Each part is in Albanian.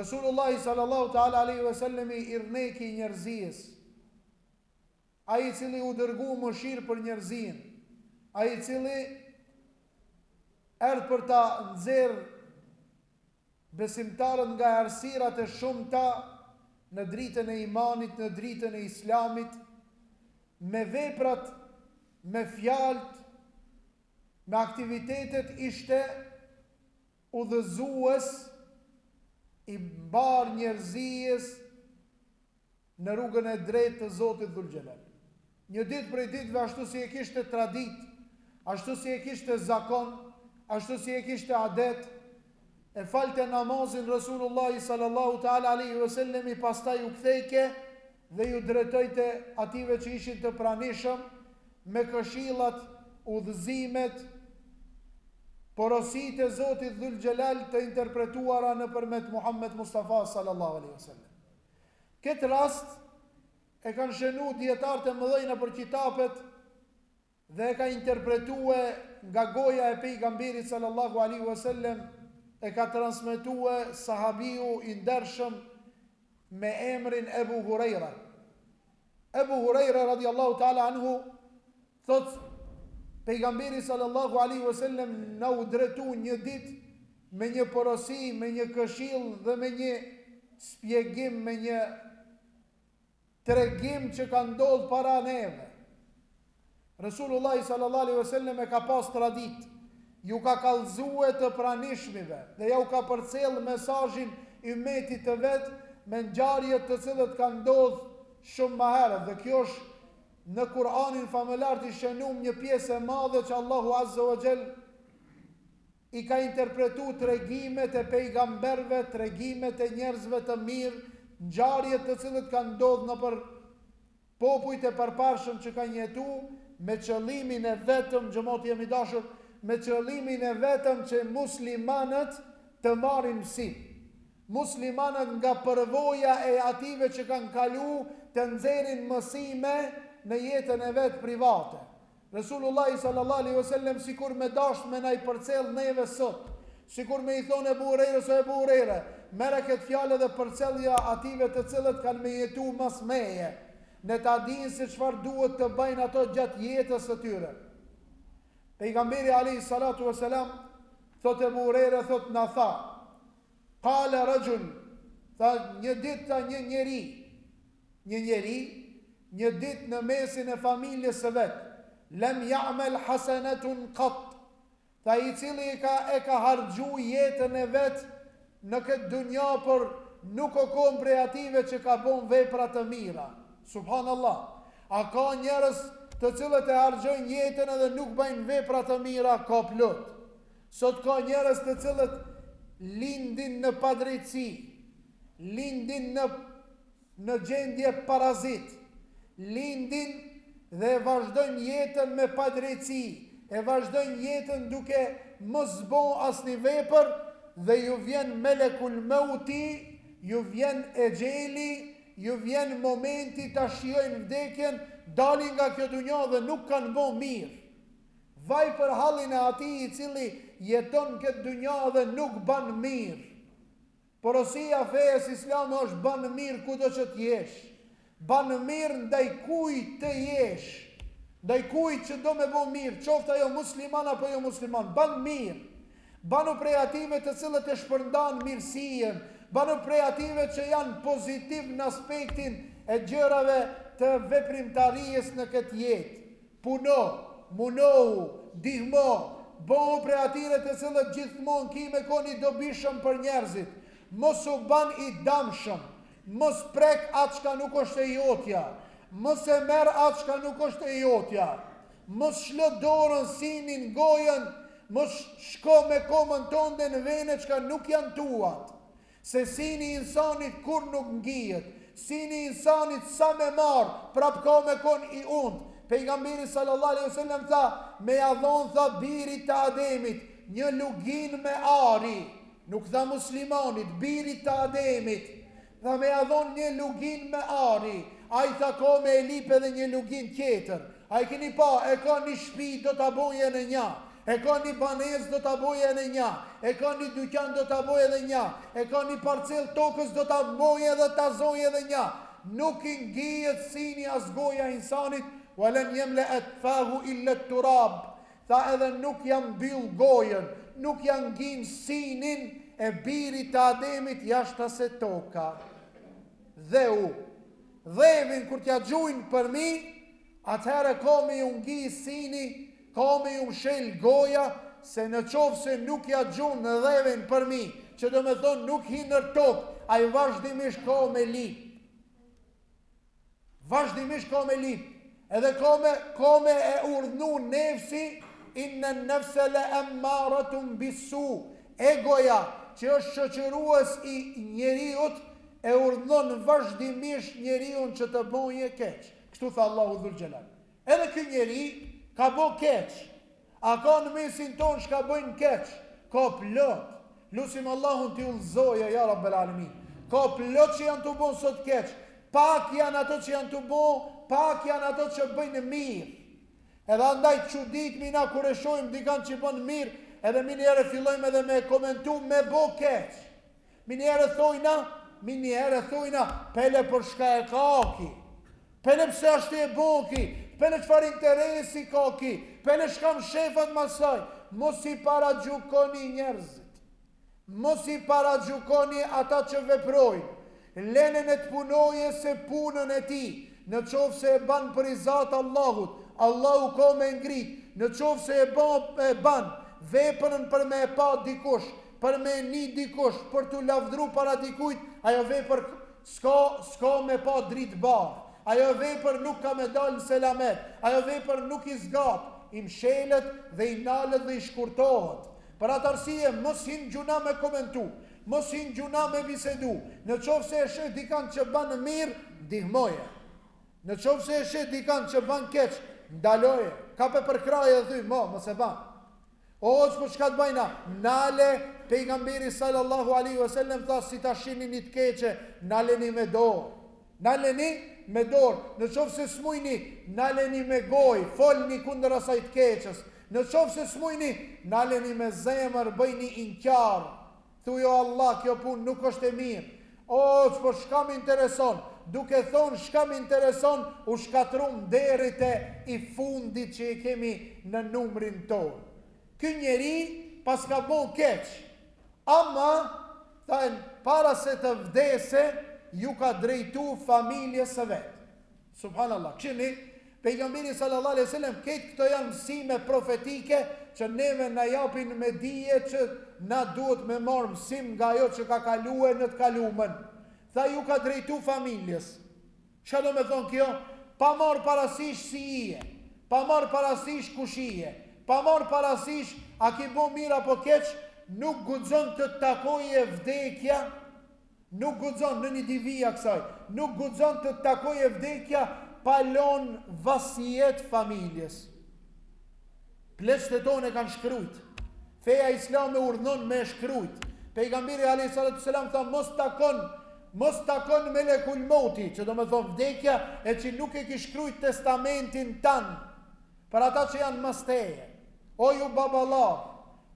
Resulullah sallallahu ta'ala alaihi wasallam i rneki njerëzis, ai i cili u dërgu mëshirë për njerëzin, ai i cili erdhë për ta nxjerrë besimtarët nga errësirat e shumta në dritën e imanit, në dritën e islamit, me veprat, me fjalët, me aktivitetet, ishte udhëzues i mbar njerëzijës në rrugën e drejtë të Zotit Dhul Xhelal. Një ditë prej ditëve, ashtu si e kishte tradit, ashtu si e kishte zakon, ashtu si e kishte adet, e falte namazin Resulullah sallallahu ta'ala alaihi wasallam, i pastaj u kthejke dhe ju drejtojte ative që ishin të pranishëm me këshillat, udhëzimet, porositë e Zotit Dhul Xhelal të interpretuara nëpërmjet Muhammed Mustafa sallallahu alaihi wasallam. Këtë rast e kanë shënuar dietarët e mëdhenj nëpër kitapet dhe e ka interpretue nga goja e pejgamberit sallallahu alaihi wasallam, e ka transmetue sahabiu i ndershëm me emrin Ebu Hurajra. Ebu Hurajra radiallahu ta'ala anhu thot, pejgamberi sallallahu alaihi wasallam na u drejtu një ditë me një porosi, me një këshill dhe me një spjegim, me një tregim që ka ndodhur para neve. Resulullah sallallahu alaihi wasallam e ka pas tradit, ju ka kallëzue të pranishmive dhe ja u ka përcjell mesazhin i ummetit të vet me ngjarje të cilët kanë ndodhur shumë më herët, dhe kjo është në Kur'anin famëlar të shënum një pjesë e madhe që Allahu Azza wa Jall i ka interpretu tregimet e pejgamberve, tregimet e njerëzve të mirë, ngjarje të cilët kanë ndodhur nëpër popujt e përparshëm që kanë jetuar, me qëllimin e vetëm, xhamati jam i dashur, me qëllimin e vetëm që muslimanët të marrin mësim. Muslimanët nga përvoja e ative që kanë kalu të nxjerrin mësime në jetën e vet private. Resulullah sallallahu alaihi wasallam sikur me dash me na i përcjell neve sot, sikur me i thonë Ebu Hurajra se Ebu Hurajra, merre këtë fjalë dhe përcjellja ative të cilët kanë me jetu mas meje, në ta dinë se çfarë duhet të bëjnë ato gjatë jetës së tyre. Pejgamberi alayhi salatu wasalam thot Ebu Hurajra thot na tha, qala rajul, tha një ditë ta një njeri, një ditë në mesin e familjes së vet, lem ya'mal hasanatun qat, tha i cili e ka harxhu jetën e vet në këtë dunja, por nuk o kom prej ative që ka bon vepra të mira. Subhanallah, a ka njerëz të cilët e harxojnë jetën edhe nuk bëjnë vepra të mira? Ka plot. Sot ka njerëz të cilët lindin në padrejtësi, lindin në gjendje parazit, lindin dhe vazhdojnë jetën me padrejtësi, e vazhdojnë jetën duke mos bo asnjë vepër, dhe ju vjen melekul mauti, ju vjen exheli, ju vjen momenti ta shijojnë vdekjen, dalin nga kjo dunja dhe nuk kanë bo mirë. Vaj për hallin e atij i cili jeton këtë dunja dhe nuk ban mirë. Porosia fejes islame është ban mirë kudo që t'jesh. Ban mirë ndaj kujt të jesh, ndaj kujt që do me bo mirë, qoftë ajo musliman apo jo musliman, ban mirë. Banu prej ative të cilët e shpërndan mirësinë, banu prej ative që janë pozitiv në aspektin e gjërave të veprimtarijës në këtë jetë. Puno, munohu, dihmo, bohu prej ative të cilët gjithmonë ki me koni dobishëm për njerëzit. Mos u ban i damshëm, mos prek atë çka nuk është e jotja, mos e merr atë çka nuk është e jotja, mos shlë dorën, sinin, gojën, mos shko me komën tënde në vene çka nuk janë tuat. Se sini insanit kur nuk ngijet, sini insanit sa me marë, prap ka me kon i und. Pejgamberi sallallahu alaihi wasallam tha, me adhon tha birit të Ademit, një lugin me ari, nuk tha muslimanit, birit të Ademit, tha me adhon një lugin me ari, a i tha ka me e lipe dhe një lugin tjetër, a i keni pa, e ka një shpi do të aboje në një, e ka një banesë do ta boje edhe një, e ka një dyqan do ta boje edhe një, e ka një parcel tokës do ta boje edhe ta zoje edhe një. Nuk I ngihet sini as goja e insanit, walan yamla'at fahu illa turab. Tha edhe nuk jam mbyll gojën, nuk janë ngin sinin e birit të Ademit jashtë se toka. Dhe dhevin kur t'ja gjujnë për mi, atëherë ka me ju ngi sini, ka me ju mshel goja, se në qovë se nuk ja gjujnë në dhevin për mi, që do me thonë nuk hi nër tokë, a I vazhdimisht ka me lip. Vazhdimisht ka me lip. Edhe ka me e urdhnu nefsi, inna nefse le emmaratun bisu. Egoja, që është shoqërues I njeriut, e urdhnon vazhdimisht njeriun që të boje keq. Kështu tha Allahu Dhul Gjelal. Edhe ky njeri ka bo keq. A ka në mesin ton shka bojnë keq? Ka plot. Lusim Allahun t'i udhëzoje, ja Rabbel Alamin. Ka plot që janë të bon sot keq. Pak janë ato që janë të bon, pak janë ato që bëjnë mirë. Edhe andaj çudit mina kur e shohim dikant që bën mirë, edhe minjerë fillojmë edhe me komentu me bo keq. Minjerë thojna, pele për shka e kaki, pele pse ashtë e boki, pele qëfar interesi kaki, pele shkam shefat masaj. Mos I para gjukoni njerëzit, mos I para gjukoni ata që veprojnë, lenën e të punoje se punën e ti, në qovë se e ban për I zatë Allahut, Allahu ka me ngrit, në qovë se e ban veprën për me e pa dikush, për me një dikush, për të lavdru para dikujt, ajo vepër s'ka me pa dritë barë, ajo vepër nuk ka me dalë në selamet, ajo vepër nuk I zgat, I mshelet dhe I nalet dhe I shkurtohet. Për atë arsye, mos hin gjuna me komentu, mos hin gjuna me bisedu, në qovë se e shet dikan që banë mirë, ndihmoje, në qovë se e shet dikan që banë keq, ndaloje, kape për kraje dhe thuj, mos e banë. O, që për shka të bajna, nale, pejgamberi sallallahu alaihi wasallam tha, si ta shini një të keqe, naleni me dorë. Naleni me dorë. Në qofë se smujni, naleni me gojë, folni kundër asaj të keqës. Në qofë se smujni, naleni me zemër, bëjni inqarë. Thujo Allah, kjo punë nuk është e mirë. O, që për shka më intereson, duke thonë shka më intereson, u shkatrum derit e I fundit që I kemi në numrin tonë. Ky njeri pas ka bon keq, ama thajnë, para se të vdese, ju ka drejtu familjes së vetë. Subhanallah, këshini, pejgamberi sallallahu alaihi wasallam, këtë këto janë mësime profetike që neve na japin me dije që na duhet me marë mësim nga ajo që ka kalue në të kalumen. Tha ju ka drejtu familjes. Që do me thonë kjo? Pa marë parasysh si ije, pa marë parasysh kushije, pa marë parasysh a ki bo mira po keq, nuk guxon të takoje vdekja, nuk guxon në një divija kësaj, nuk guxon të takoje vdekja pa lon vasijet familjes. Pleqët e tonë e kanë shkrujt. Feja islame urdhnon me shkrujt. Pejgamberi alayhi salatu selam tha mos takon melekul mauti, që do me thonë vdekja e që nuk e ki shkrujt testamentin tanë, për ata që janë masteje. O ju baballar,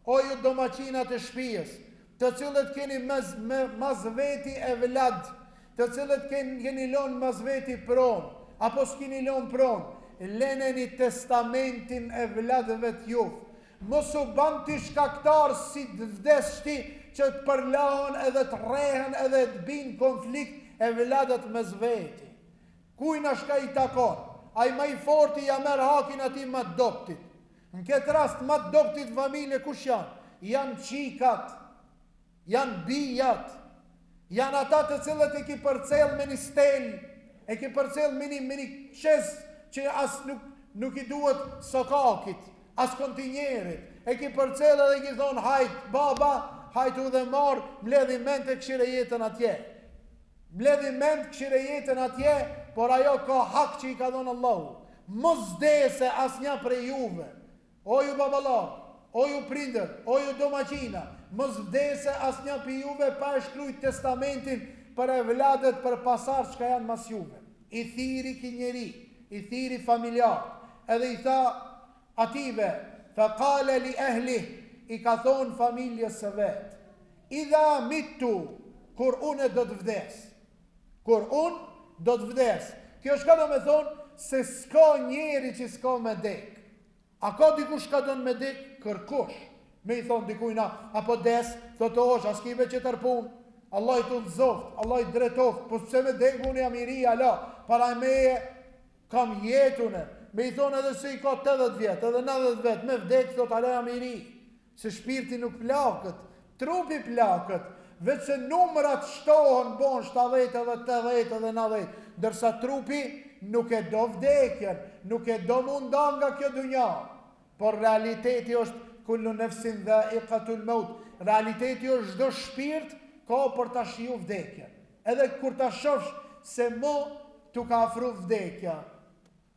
o ju domaqinat e shtëpisë, të cilët keni mas veti e vlad, të cilët keni lënë mas veti pronë, apo s'keni lënë pronë, lëneni testamentin e vladëve t'juve. Mos u ban ti shkaktar si të vdeshti që të përlahon edhe të rehen edhe të bin konflikt e vladët mes veti. Kujna shka I takon, ai më I forti ja merr hakin atij më të doptit. Në këtë rast më të doptit familje kush janë? Janë qikat, janë bijat, janë ata të cilët e ki përcel me një stel, e ki përcel me një qes që as nuk I duhet sokakit, as kontinjerit, e ki përcel edhe ki thonë hajt baba, hajt u dhe marë, mledhi ment e këshire jetën atje. Mledhi ment këshire jetën atje, por ajo ka hak që I ka dhonë Allahu. Mos dese as një prej juve, o ju babalar, o ju prinder, o ju domaqina, mos vdese as një për juve pa e shkrujt testamentin për e vladet për pasar që ka janë mas juve. I thiri ki njeri, I thiri familjar, edhe I tha ative, fa qala li ahli, i ka thonë familjes së vet, idha mitu, kur unë do të vdes. Kur unë do të vdes. Kjo shka do me thonë se s'ka njeri që s'ka me dek. A ka dikush ka do me dek? Kërkush. Me i thonë dikujna, apo des, thotë osh, as kive që tërpun, Allah i të nëzoft, Allah i dretoft, po pëse me dek unë jam i ri, ala, para meje kam jetune. Me i thonë edhe se i ka 80 vjetë, edhe 90 vjetë, me vdek, thotë ala jam i ri. Se shpirti nuk plakët, trupi plakët, veç se numrat shtohen bon 70 edhe 80 edhe 90, dërsa trupi nuk e do vdekjen, nuk e do mundan nga kjo dunja. Por realiteti është kullu nefsin dhe iqatul maut. Realiteti është çdo shpirt ka për ta shiju vdekjen. Edhe kur ta shofsh se mo tu ka afru vdekja.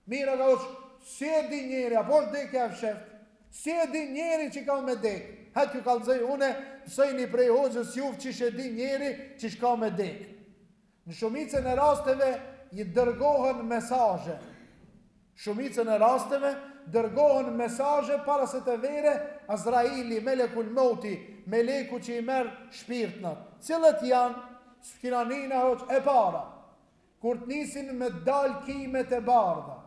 Mira ka është, si e di njeri, apo është vdekja e fsheft? Si e di njeri që ka me dek? Hëtë ju kalëzëj, une pësëjni prej hoxës juvë që shë di njeri që shka me dek. Në shumicën e rasteve i dërgohen mesaje. Shumicën e rasteve dërgohen mesaje para se të vere Azraili, melekul moti, meleku që i merë shpirtnat. Cilët janë, s'kinanina hoqë e para, kur të nisin me dal kimet e bardha.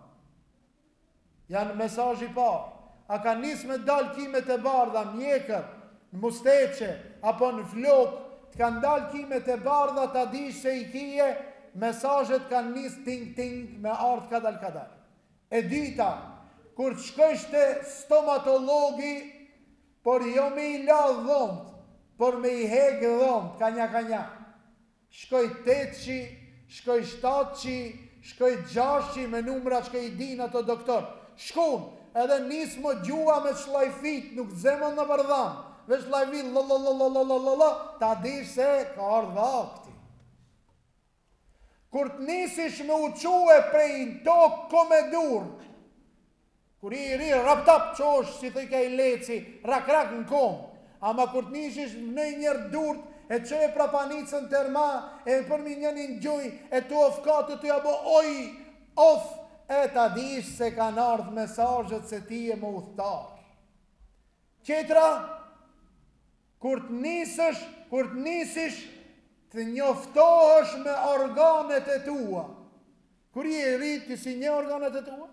Janë mesazhi i parë. A ka nis me dal kimet e bardha, mjekër, në musteqe, apo në flok, të kanë dal kimet e bardha, ta dish se i kije, mesazhet kanë nis ting-ting me ardh kadal. E dyta, kur të shkojsh te stomatologi, por jo me i la dhomt, por me i hek dhomt, kanja. Shkoj 8-shi, shkoj 7-shi, shkoj 6-shi me numra që i din ato doktor. Shkun, edhe nisë më gjua me shlajfit, nuk zemën në përdhan, veç shlajfit, ta dish se ka ardhë vakti. Kur të nisish me uquë prej në tokë komedur, kur i ri raptap qosh, si të i ka i leci, rak në kom, ama kur të nisish në njërë durt, e që e prapanicën tërma, e përmi njënin gjuj, e të ofkatë të jabo, e ta dish se kanë ardhë mesazhet se ti e më udhëtar. Qetra, kur të nisish, të njoftohesh me organet e tua. Kur i e rrit, ti si një organet e tua?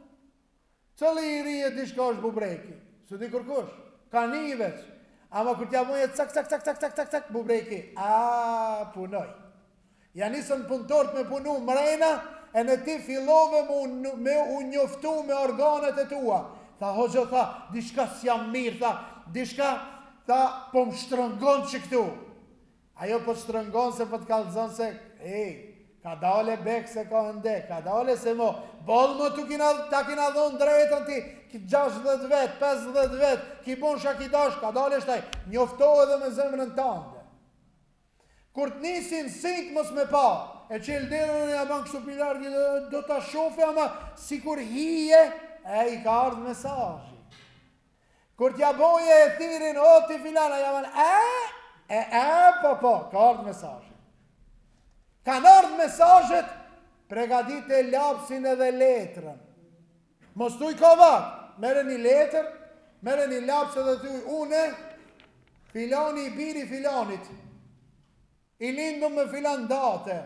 Cëllë i rrit e dishka është bubreki? Së di kërkush? Ka një veç. Ama kur t'ja muje cak, bubreki. Punoj. Ja nisën punëtort me punu mrena, e në ti fillove me u njoftu me organet e tua. Tha, hoxho, dishka s'jam mirë, dishka, po më shtrëngon që këtu. Ajo po shtrëngon se po t'kallëzon se, ka dale bek se ka ndek, ka dale se mo, bolë mo ta kina dhonë drejtën ti, ki 60 vet, 50 vet, ki bon shakidash, ka dale shtaj, njoftohe dhe me zemrën tande. Kur të nisin sit mos me pa, e që elderën e aban kështu pilargi do t'a shofe, ama si kur hije, i ka ardhë mesazhi. Kur t'ja boje e thirin, ti filana, jaman, po, ka ardhë mesazhi. Kanë ardhë mesazhet, pregadit e lapsin edhe letrën. Mos tuj ka vakë, mere një letër, mere një laps edhe tuj, une, filani i biri filanit, i lindu me filan date.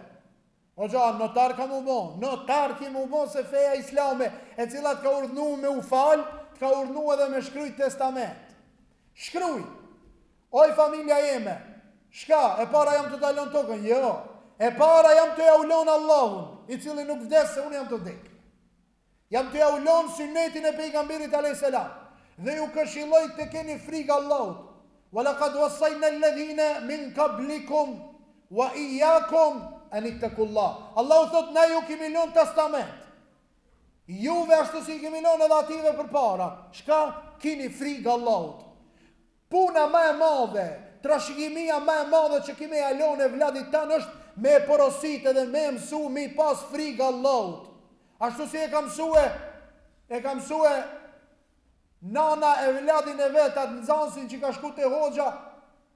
O gja, notar ka mu bon, notar ki mu bon se feja islame, e cilat ka urdhnu me u falë, ka urdhnu edhe me shkryt testament. Shkryj, oj familja jeme, shka, e para jam të dalon tokën, jo, e para jam të jaulon Allahun, i cili nuk vdes se unë jam të dek. Jam të jaulon sunnetin e pejgamberit a.s. Dhe ju këshilloj të keni frikë Allahut. Wa laqad wassayna alladhina min qablikum wa iyyakum an ittaqullah. Allahu thot na ju kemi lënë testament. Juve ashtu si kemi lënë edhe ative përpara. Shka keni frikë Allahut. Puna më e madhe, trashëgimia më e madhe që kemi lënë vladit tan është me porosit edhe me mësu mi pas frikë Allahut. Ashtu si e ka mësue nana e vladin e vetat në zansin që ka shku të hoxha,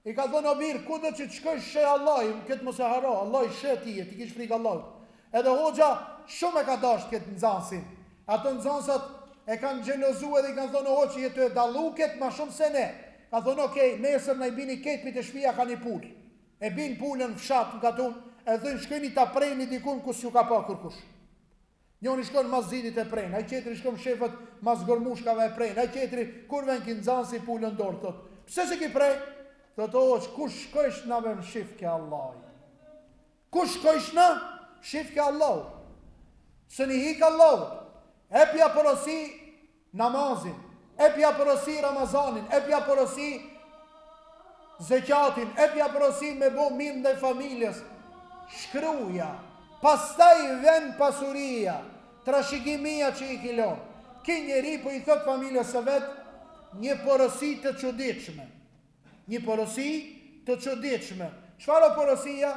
i ka thonë o birë, ku do që të shkësh shë Allah, këtë mos e haro, Allah i shë ti kish frikë Allahut. Edhe hoxha shumë e ka dasht këtë në zansin. Ato në zansat e kanë gjelozu edhe i kanë thonë o që jetu e daluket ma shumë se ne. Ka thonë okej, nesër në i bini ketë për të shpia ka një pull. E bin pullën në fshatë në katun, e dhënë shkëni ta prejni dikun kus ju ka pa kërkush. Njoni shkon mas zidit e prejnë, a i qetri shkon shefët mas gormushkave e prejnë, a i qetri kur ven kinë zanë si pullën dorë, thot. Pse se ki prej? Thot o që kush shkojsh në me më shifke Allah. Kush shkojsh në? Shifke Allah. Së një hikë Allah. Epja porosi namazin, epja porosi Ramazanin, epja porosi zeqatin, epja porosi me bo mirë ndaj familjes. Shkruja, pastaj ven pasuria, trashigimia që i kilon. Ki njeri po i thot familjes së vetë një porosi të çuditshme. Një porosi të çuditshme. Çfarë porosia?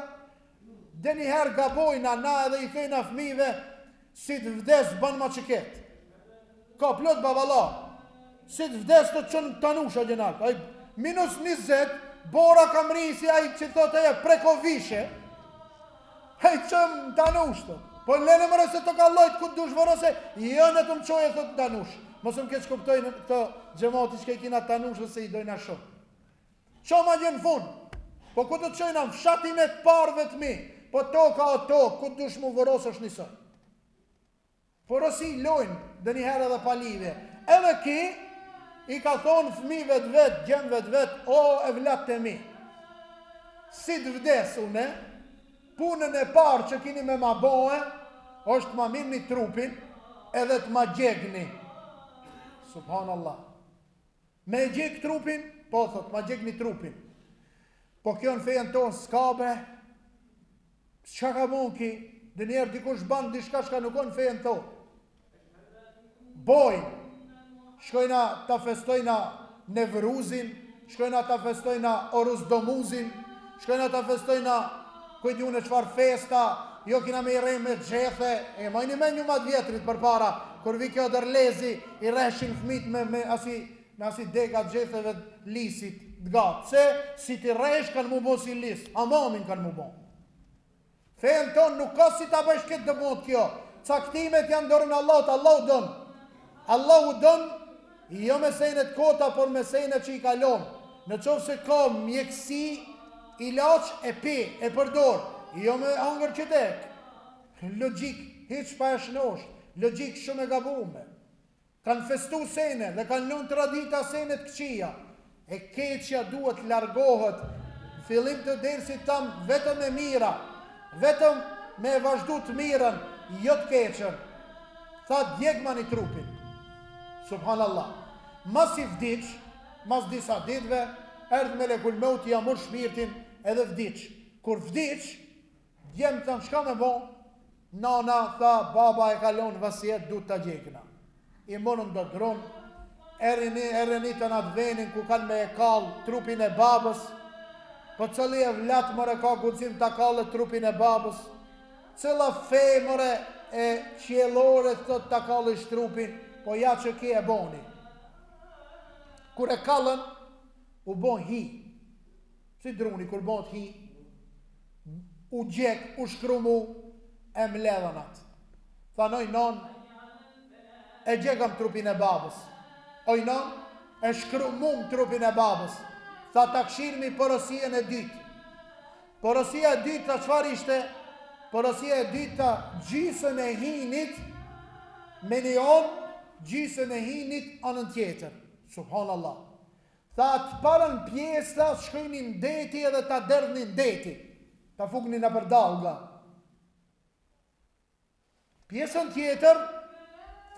Dhe njëherë gabojna na edhe i thejna fëmijëve si të vdes bën ma qëket. Ka plot babala. Si të vdes të qënë tanusha gjenat. Minus 20, bora kam risi a i që thotë e prekovishe. Hej qëmë tanushtë. Po në lene mërë se të kallojt ku të dush vërose, jo në të më qoje thotë tanush. Mosëm keq kuptojnë këto gjemati që ke kina tanushë se i dojna shumë. Qa ma gjenë fund? Po ku të qojna në fshatin e të parve të mi, po toka o tokë, ku të dush mu vërose është njësoj. Porosi lojnë dhe njëherë edhe palivje. Edhe ki, i ka thonë fëmijëve të vetë, gjemëve të vetë, o e vlatë të mi. Si të vdesune, punën e parë që kini me ma bohe, është ma mirë një trupin, edhe të ma gjegni. Subhanallah. Me gjeg trupin, po thot, ma gjegni trupin. Po kjo në fejën tonë s'kabe, s'ka ka mund ki, dhe njerë dikush banë dishka shka nuk në fejën tonë. Bojnë, shkojna ta festojna Nevruzin, shkojna ta festojna Oruz Domuzin, shkojna ta festojna kujt ju në qfar festa, jo kina me i rej me gjethe, e majni me një matë vjetrit për para, kur vi kjo dërlezi, i reshin fmit me asi degat gjetheve lisit të gatë, se si ti resh kanë mu bo si lis, amamin kanë mu bo. Fejën tonë nuk ka si ta bësh këtë dëmot kjo, caktimet janë dorën Allahut, Allah u donë. Allah u donë, jo me sejnet kota, por me sejnet që i kalon. Në qovë se ka mjekësi, ilaq e pi, e përdor, jo me angër që tek. Logik, hiq pa e shnosh, logik shumë e gabume. Kanë festu sejnet dhe kanë lënë tradita sejnet këqia. E keqja duhet largohet, fillim të dersit tam vetëm e mira, vetëm me vazhdu të mirën, jo të keqën. Tha djegma një trupin. Subhanallah. Mas i vdiq, mas disa ditve, erdhë me lekul meuti, ja mur shpirtin edhe vdiq. Kur vdiq, djemë të në shka me bo, nana tha, baba e kalon vasijet du të gjekna. I monën do dronë, erenitën atë venin ku kanë me e kalë trupin e babës, po cëli e vlatë mëre ka gudzim të kalë trupin e babës, cëla fej mëre e qjelore të të kalë ishtë trupin, po ja që ke e boni. Kur e kalën, u bon hi. Si druni, kur bon hi, u gjek, u shkrumu, e mledhën atë. Thanoj non, e gjekëm trupin e babës. Oj non, e shkrumum trupin e babës. Tha ta kshirmi porosien e dytë. Porosia e dytë, ta qfar ishte? Porosia e dytë, ta gjysën e hinit, me një onë, gjysën e hinit anën tjetër. Subhanallah. Tha të parën pjesë, ta shkojnin deti edhe ta derdhnin deti. Ta fugnin në për dalga. Pjesën tjetër,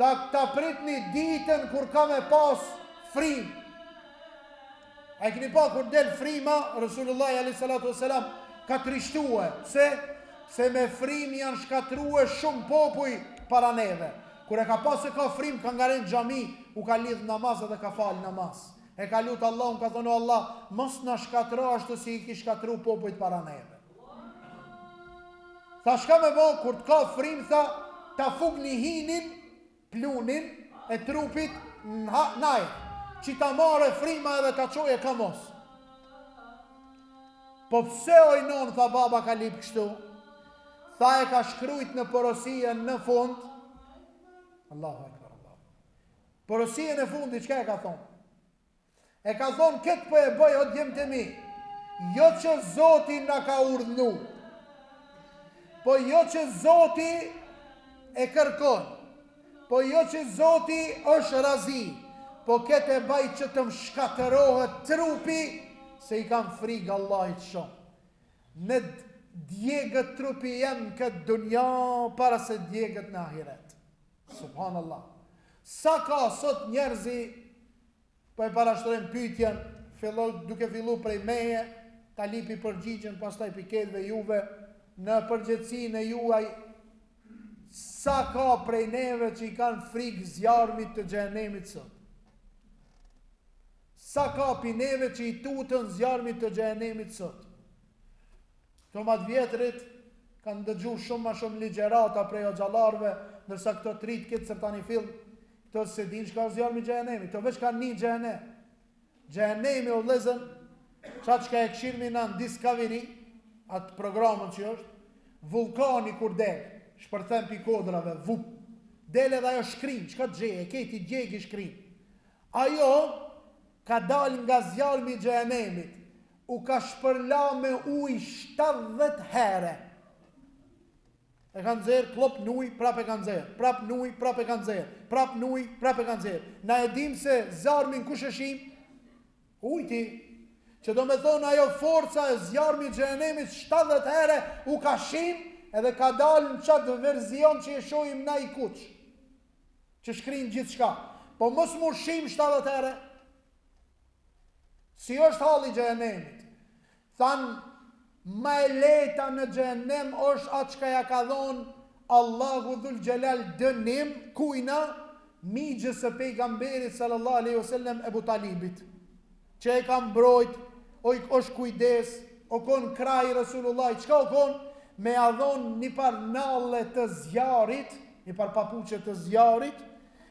ta pritni ditën kur ka me pas frim. A i këni pa kur del frima, Rasulullah a.s. ka trishtue. Se me frim janë shkatrue shumë popuj para neve. Kur e ka pas se ka frim, ka ngaren gjami, u ka lidh namaz dhe ka fal namaz. E ka lutë Allah, unë ka thonë Allah, mos në shkatra ashtu si i ki shkatru popujt para neve. Tha shka me bo, kur të ka frim, tha, ta fug një hinin, plunin, e trupit në najë, që ta mare frima edhe ta qoje ka mos. Po pse ojnon, tha baba ka lip kështu, tha e ka shkrujt në porosien në fund, Allahu Akbar, Allah. Porosien e fundi, çka e ka thonë? E ka thonë, këtë po e bëj o djemë të mi, jo që Zoti na ka urdhnu, po jo që Zoti e kërkon, po jo që Zoti është razi, po këtë e bëj që të më shkatërohet trupi, se i kam frikë Allahit shumë. Në djegët trupi jem këtë dunja para se djegët në ahiret. Subhanallah. Sa ka sot njerëzi, po e parashtrojmë pyetjen, duke fillu prej meje, ta lipi përgjigjen, pastaj piketve juve, në përgjithësinë e juaj, sa ka prej neve që i kanë frikë zjarmit të xhenemit sot. Sa ka pi neve që i tutën zjarmit të xhenemit sot. Këto matë vjetrit kanë dëgju shumë ma shumë ligjerata prej o gjallarve, nërsa këto trit këtë sërtani film, këto se din që ka zjarmi xhenemi, këto veç ka një xhenem. Xhenemi o lezën, qatë që ka e këshirmi në Discovery, atë programën që është, vulkani kur del, shpërthem pi kodrave, vup, del edhe ajo shkrim, që ka të gjeje, keti djegi shkrim. Ajo ka dal nga zjarmi xhenemit, u ka shpërla me uj 70 herë. E kanë zerë, klop në uj, prap e kanë zerë, prap në uj, prap e kanë zerë, prap në uj, prap e kanë zerë. Na e dim se zjarmin kush e shim? Ujti. Që do me thonë ajo forca e zjarmi xhenemit 70 herë u ka shim, edhe ka dalë në qatë verzion që e shohim na i kuq, që shkrin gjithë shka. Po mos mu shim 70 herë. Si është halli xhenemit? Thanë, ma e leta në xhenem është atë që ja ka dhonë Allahu dhul gjelal dënim, kujna, migjës e pejgamberit sallallahu alaihi wasallam Ebu Talibit, që e ka mbrojt, është kujdes, o konë kraj Rasulullah, qka o konë? Me adhon një par nalle të zjarit, një par papuqe të zjarit,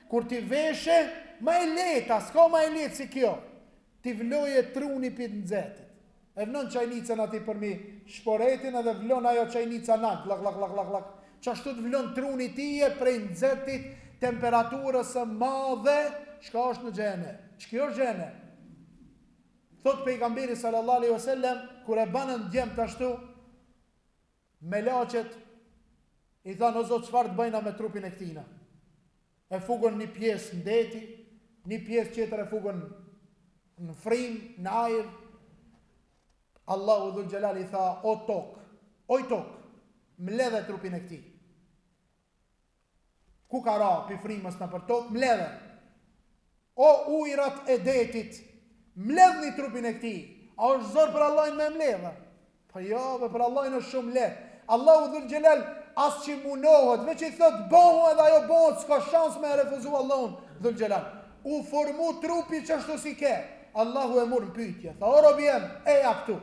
kur ti veshe, ma e leta, s'ka ma e letë si kjo, ti vloje truni pit në zetit. E vnon qajnicën ati për mi shporetin, edhe vlon ajo qajnica nak, lak. Qashtu të vlon truni tije prej në zetit temperaturës së madhe, shka është në xhenem. Ç'kjo është xhenem? Thot pejgamberi sallallahu alaihi wasallam, kur e banën djem të ashtu, me laqet, i thanë, o Zot, çfarë të bëjna me trupin e këtina? E fugën një pjesë në deti, një pjesë tjetër e fugën në frim, në ajër. Allahu dhul gjelal i tha, o tokë, mledhe trupin e këti. Ku ka ra pi frimës në për tokë, mledhe. O ujrat e detit, mledhni trupin e këti. A është zor për Allahin me mledhe? Po jo, për Allahin është shumë lehtë. Allahu dhul gjelal as që munohet, veç i thot bohu edhe ajo bohët, s'ka shans me refuzu Allahun dhul gjelal. U formu trupi që ashtu si ke. Allahu e murë në pyetje. Tha, o robi jem, eja këtu.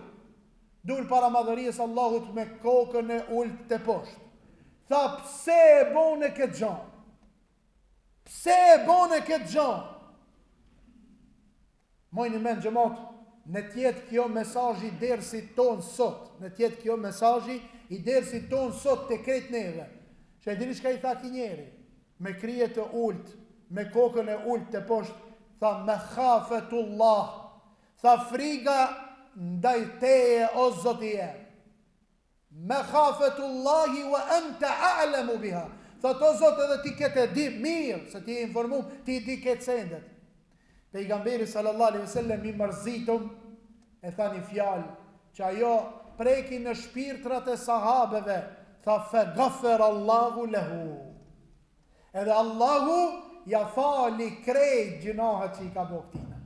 Dul para madhërijës Allahut me kokën e ullë të poshtë. Tha, pse e bone këtë gjanë? Pse e bone këtë gjanë? Mojnë men gjëmatë, në tjetë kjo mesazhi i dersit tonë sot, në tjetë kjo mesazhi i dersit tonë sot të kretë neve. Që e dini shka i tha ki njeri? Me krije të ullët, me kokën e ullët të poshtë, tha, me khafetullah, tha, friga ndaj teje o Zotije. Me khafetullahi wa anta a'lamu biha. Tha, o Zot, edhe ti kete di mirë, se ti e informum, ti di ketë sendet. Pejgamberi sallallahu alaihi wasallam i mërzitum, e tha një fjalë, që ajo preki në shpirtrat e sahabeve, tha, fe gaffer Allahu lehu. Edhe Allahu ja fali krejt gjinohet që i ka bo këtina.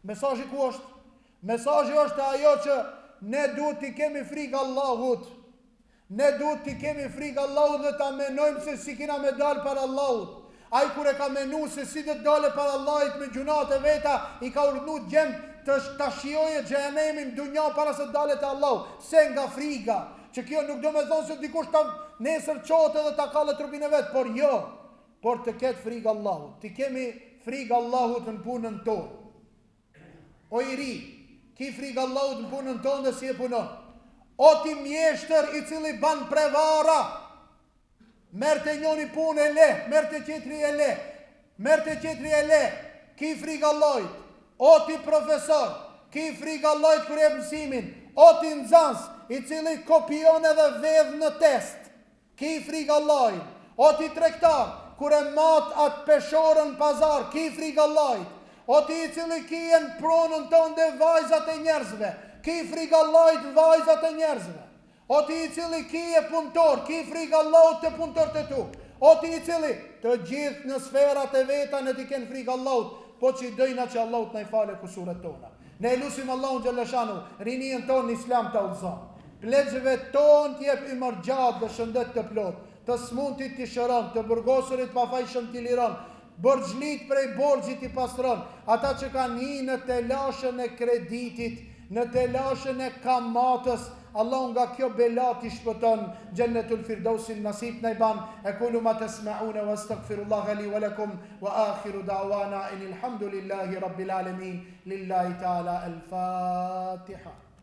Mesazhi ku është? Mesazhi është ajo që ne duhet t'i kemi frikë Allahut. Ne duhet t'i kemi frikë Allahut dhe ta menojmë se si kina me dalë për Allahut. Ai kur e ka menu se si dhe dalë për Allahut me gjunat e veta, i ka urdhnu gjem të shijoje xhenemin dunja para se dalë të Allahut. Se nga frika, që kjo nuk do me thonë se dikush ta nesër qote dhe ta kalle trupin e vetë, por jo, por të ketë frikë Allahut. Ti kemi frikë Allahut në punën tonë. O i ri, ki frikë Allahut në punën tonë dhe si e punon. O ti mjeshtër i cili ban prevara, merë të njoni punë e le, merë të qetri e le, merë të qetri e le, ki frikë Allahut, o ti profesor, ki frikë Allahut kur e mësimin, o ti nxënës, i cili kopion edhe vedh në test, ki frikë Allahut, o ti tregtar, kur e mat atë peshorën pazar, ki frikë Allahut, o ti i cili kien pronën tonë dhe vajzat e njerëzve, ki frikë Allahut vajzat e njerëzve, o ti i cili kije punëtor, ki frikë Allahut të punëtor të tu, o ti i cili të gjithë në sferat e veta në ti ken frikë Allahut, po që i dojna që Allahut në i fale kusuret tona. Ne lusim Allahun Gjellëshanu, rinien tonë në islam të udhëzon, plegjëve tonë t'jep i mërgjat dhe shëndet të plot, të smuntit t'i shëron, të burgosurit pa fajshëm t'i liron, borxhlit prej borxhit i pastron, ata që kanë një në telashën e kreditit, në telashën e kamatës, Allah nga kjo bela t'i shpëton, Jannatul Firdausin nasib në i ban, e kulu ma tesma'une, wa astaghfirullaha li wa lakum, wa akhiru da'wana, inilhamdulillahi rabbil alamin, lillahi ta'ala al-Fatiha.